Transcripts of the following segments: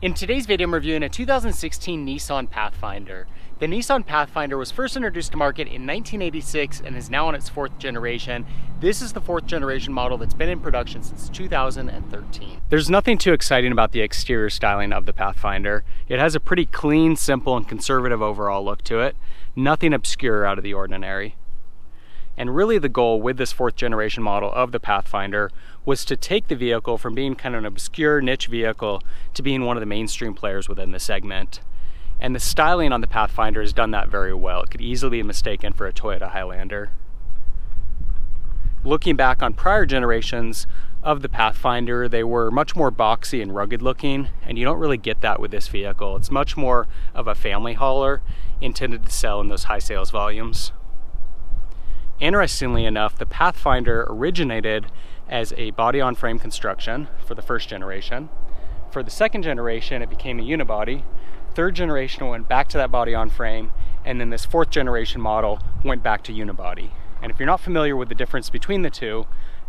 In today's video, I'm reviewing a 2016 Nissan Pathfinder. The Nissan Pathfinder was first introduced to market in 1986 and is now on its fourth generation. This is the fourth generation model that's been in production since 2013. There's nothing too exciting about the exterior styling of the Pathfinder. It has a pretty clean, simple, and conservative overall look to it. Nothing obscure out of the ordinary. And really the goal with this fourth generation model of the Pathfinder was to take the vehicle from being kind of an obscure niche vehicle to being one of the mainstream players within the segment. And the styling on the Pathfinder has done that very well. It could easily be mistaken for a Toyota Highlander. Looking back on prior generations of the Pathfinder, they were much more boxy and rugged looking, and you don't really get that with this vehicle. It's much more of a family hauler intended to sell in those high sales volumes. Interestingly enough, the Pathfinder originated as a body-on-frame construction for the first generation. For the second generation, it became a unibody. Third generation went back to that body-on-frame, and then this fourth generation model went back to unibody. And if you're not familiar with the difference between the two,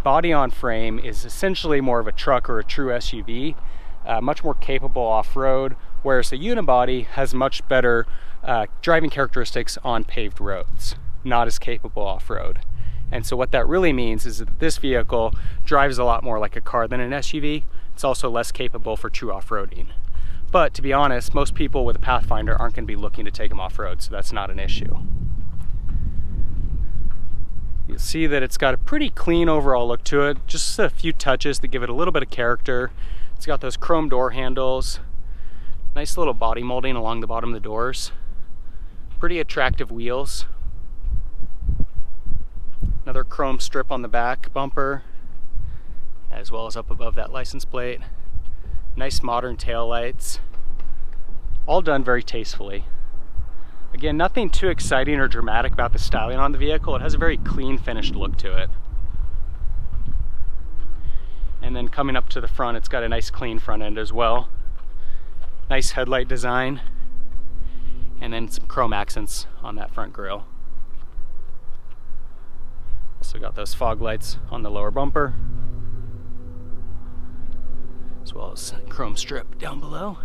body-on-frame is essentially more of a truck or a true SUV, much more capable off-road, whereas a unibody has much better driving characteristics on paved roads. Not as capable off-road. And so what that really means is that this vehicle drives a lot more like a car than an SUV. It's also less capable for true off-roading. But to be honest, most people with a Pathfinder aren't going to be looking to take them off-road, so that's not an issue. You'll see that it's got a pretty clean overall look to it, just a few touches that give it a little bit of character. It's got those chrome door handles, nice little body molding along the bottom of the doors, pretty attractive wheels. Another chrome strip on the back bumper, as well as up above that license plate. Nice modern tail lights, all done very tastefully. Again, nothing too exciting or dramatic about the styling on the vehicle. It has a very clean finished look to it. And then coming up to the front, it's got a nice clean front end as well. Nice headlight design, and then some chrome accents on that front grille. Also got those fog lights on the lower bumper, as well as chrome strip down below.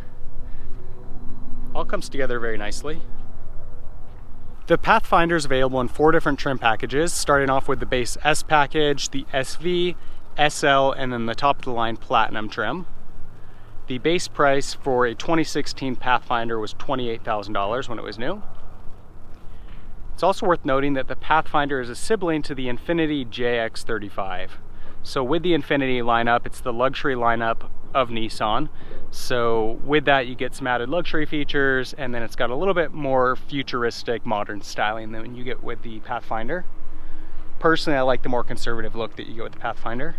All comes together very nicely. The Pathfinder is available in 4 different trim packages, starting off with the base S package, the SV, SL, and then the top of the line Platinum trim. The base price for a 2016 Pathfinder was $28,000 when it was new. It's also worth noting that the Pathfinder is a sibling to the Infiniti JX35. So with the Infiniti lineup, it's the luxury lineup of Nissan. So with that, you get some added luxury features, and then it's got a little bit more futuristic modern styling than you get with the Pathfinder. Personally, I like the more conservative look that you get with the Pathfinder.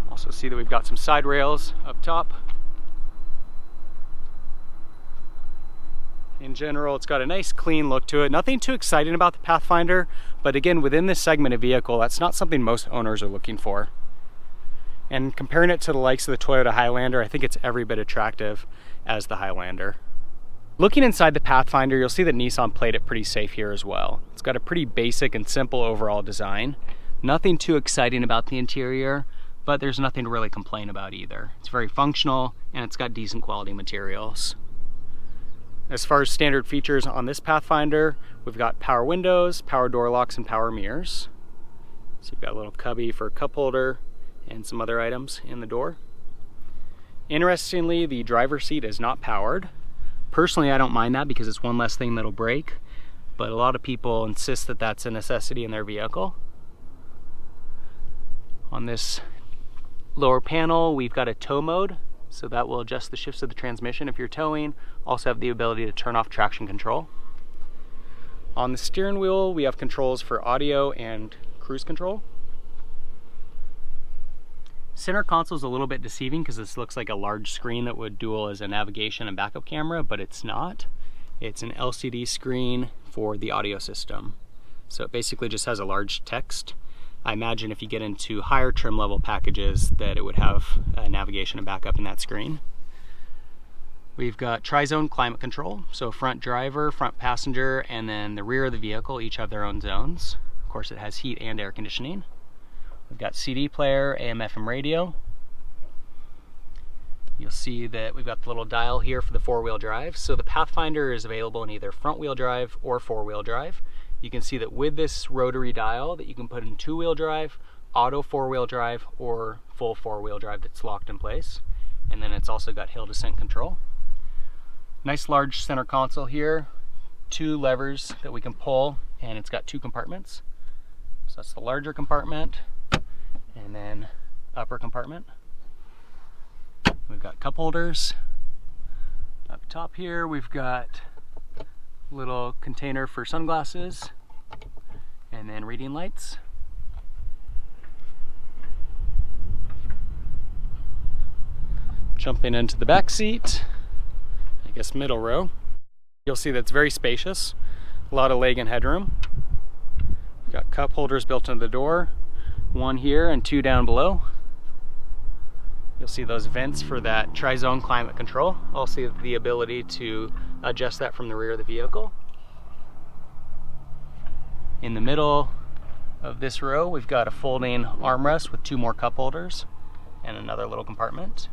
Also see that we've got some side rails up top. In general, it's got a nice clean look to it. Nothing too exciting about the Pathfinder, but again, within this segment of vehicle, that's not something most owners are looking for. And comparing it to the likes of the Toyota Highlander, I think it's every bit attractive as the Highlander. Looking inside the Pathfinder, you'll see that Nissan played it pretty safe here as well. It's got a pretty basic and simple overall design. Nothing too exciting about the interior, but there's nothing to really complain about either. It's very functional, and it's got decent quality materials. As far as standard features on this Pathfinder, we've got power windows, power door locks, and power mirrors. So you've got a little cubby for a cup holder and some other items in the door. Interestingly, the driver's seat is not powered. Personally, I don't mind that because it's one less thing that'll break, but a lot of people insist that that's a necessity in their vehicle. On this lower panel, we've got a tow mode. So that will adjust the shifts of the transmission if you're towing. Also have the ability to turn off traction control. On the steering wheel, we have controls for audio and cruise control. Center console is a little bit deceiving because this looks like a large screen that would dual as a navigation and backup camera, but it's not. It's an LCD screen for the audio system. So it basically just has a large text. I imagine if you get into higher trim level packages that it would have navigation and backup in that screen. We've got tri-zone climate control, so front driver, front passenger, and then the rear of the vehicle each have their own zones. Of course, it has heat and air conditioning. We've got CD player, AM/FM radio. You'll see that we've got the little dial here for the four-wheel drive. So the Pathfinder is available in either front-wheel drive or four-wheel drive. You can see that with this rotary dial that you can put in two-wheel drive, auto four-wheel drive, or full four-wheel drive that's locked in place. And then it's also got hill descent control. Nice large center console here, two levers that we can pull, and it's got two compartments. So that's the larger compartment and then upper compartment. We've got cup holders. Up top here we've got a little container for sunglasses and then reading lights. Jumping into the back seat, I guess middle row, you'll see that's very spacious, a lot of leg and headroom. We've got cup holders built into the door, one here and two down below. You'll see those vents for that tri-zone climate control. Also the ability to adjust that from the rear of the vehicle. In the middle of this row, we've got a folding armrest with two more cup holders and another little compartment.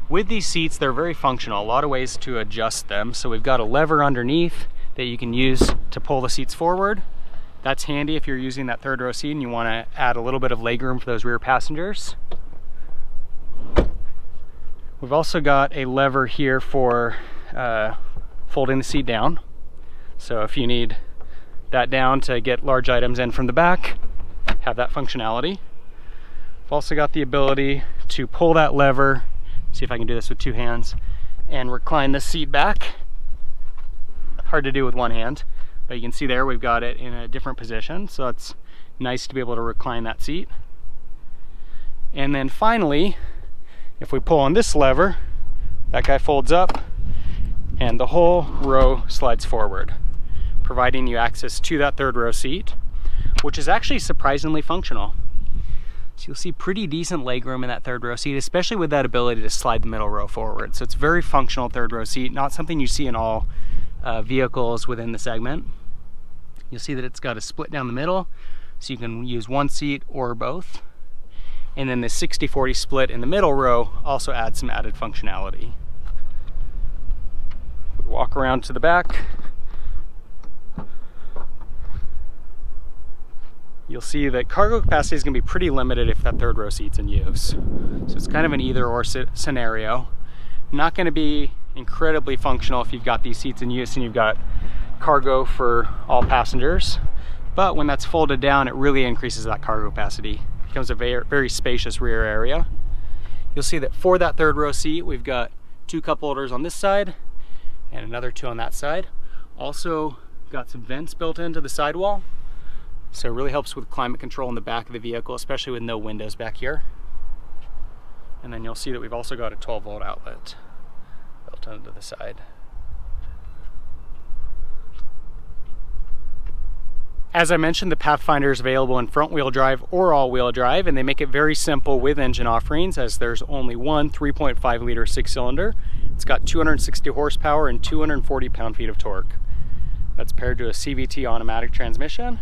With these seats, they're very functional. A lot of ways to adjust them. So we've got a lever underneath that you can use to pull the seats forward. That's handy if you're using that third row seat and you want to add a little bit of legroom for those rear passengers. We've also got a lever here for folding the seat down. So if you need that down to get large items in from the back, have that functionality. We've also got the ability to pull that lever, see if I can do this with two hands, and recline the seat back. Hard to do with one hand, but you can see there we've got it in a different position, so it's nice to be able to recline that seat. And then finally, if we pull on this lever, that guy folds up and the whole row slides forward, providing you access to that third row seat, which is actually surprisingly functional. So you'll see pretty decent legroom in that third row seat, especially with that ability to slide the middle row forward. So it's very functional third row seat, not something you see in all vehicles within the segment. You'll see that it's got a split down the middle, so you can use one seat or both. And then the 60-40 split in the middle row also adds some added functionality. We walk around to the back. You'll see that cargo capacity is going to be pretty limited if that third row seat's in use. So it's kind of an either-or scenario. Not going to be incredibly functional if you've got these seats in use and you've got cargo for all passengers. But when that's folded down, it really increases that cargo capacity. It becomes a very, very spacious rear area. You'll see that for that third row seat, we've got two cup holders on this side and another two on that side. Also got some vents built into the sidewall. So it really helps with climate control in the back of the vehicle, especially with no windows back here. And then you'll see that we've also got a 12-volt outlet built into the side. As I mentioned, the Pathfinder is available in front-wheel drive or all-wheel drive, and they make it very simple with engine offerings, as there's only one 3.5-liter six-cylinder. It's got 260 horsepower and 240 pound-feet of torque. That's paired to a CVT automatic transmission.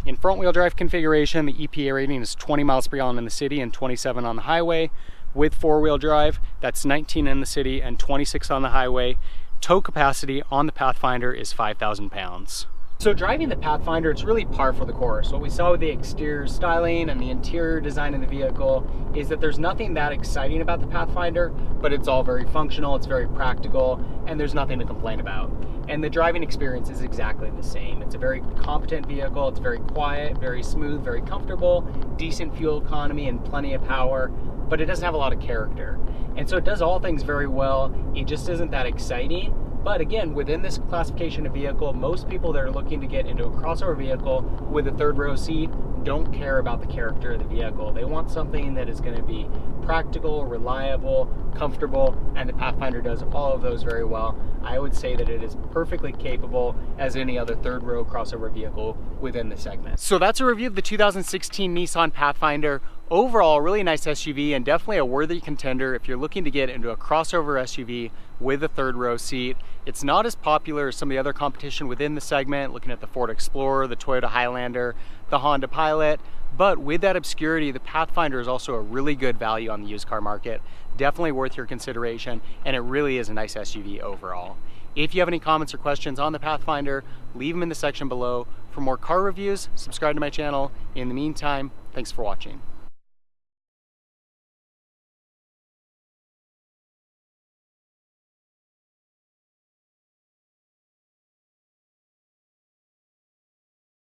In front-wheel drive configuration, the EPA rating is 20 miles per gallon in the city and 27 on the highway. With four-wheel drive, that's 19 in the city and 26 on the highway. Tow capacity on the Pathfinder is 5,000 pounds. So driving the Pathfinder, it's really par for the course. What we saw with the exterior styling and the interior design of the vehicle is that there's nothing that exciting about the Pathfinder, but it's all very functional, it's very practical, and there's nothing to complain about. And the driving experience is exactly the same. It's a very competent vehicle, it's very quiet, very smooth, very comfortable, decent fuel economy and plenty of power, but it doesn't have a lot of character. And so it does all things very well, it just isn't that exciting. But again, within this classification of vehicle, most people that are looking to get into a crossover vehicle with a third row seat don't care about the character of the vehicle. They want something that is going to be practical, reliable, comfortable, and the Pathfinder does all of those very well. I would say that it is perfectly capable as any other third row crossover vehicle within the segment. So that's a review of the 2016 Nissan Pathfinder. Overall, really nice SUV and definitely a worthy contender if you're looking to get into a crossover SUV with a third row seat. It's not as popular as some of the other competition within the segment, looking at the Ford Explorer, the Toyota Highlander, the Honda Pilot, But with that obscurity, the Pathfinder is also a really good value on the used car market. Definitely worth your consideration, and it really is a nice SUV overall. If you have any comments or questions on the Pathfinder, leave them in the section below. For more car reviews, subscribe to my channel. In the meantime, thanks for watching.